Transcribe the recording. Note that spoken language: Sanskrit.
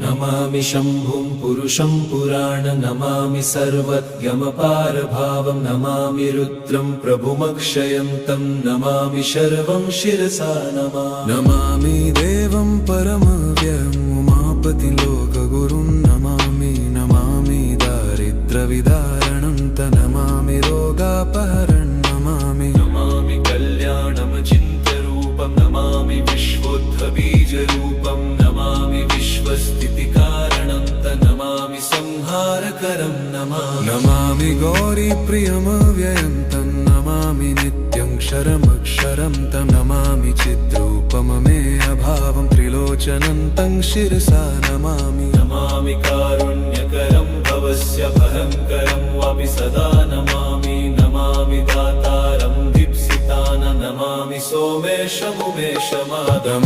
नमामि शम्भुं पुरुषं पुराण नमामि सर्वज्ञमपारभावं नमामि रुद्रं प्रभुमक्षयं तं नमामि शर्वं शिरसा नमामि देवं परमव्ययम् उमापतिं लोकगुरुं नमामि दारिद्र्यविदारणं तं नमामि रोगापहरणं नमामि कल्याणमचिन्त्यरूपं नमामि विश्वोत्थबीजरूपं नमामि विश्वस्थितिकारणं तं नमामि संहारकरं नमामि गौरीप्रियमव्ययं तं नमामि नित्यं क्षरमक्षरं तं नमामि चिद्रूपममेयभावं त्रिलोचनं तं शिरसा नमामि कारुण्यकरं भवस्य भयङ्करं वापि सदा नमामि दातारं दीप्सितानं नमामि सोमेशमुमेशमादम।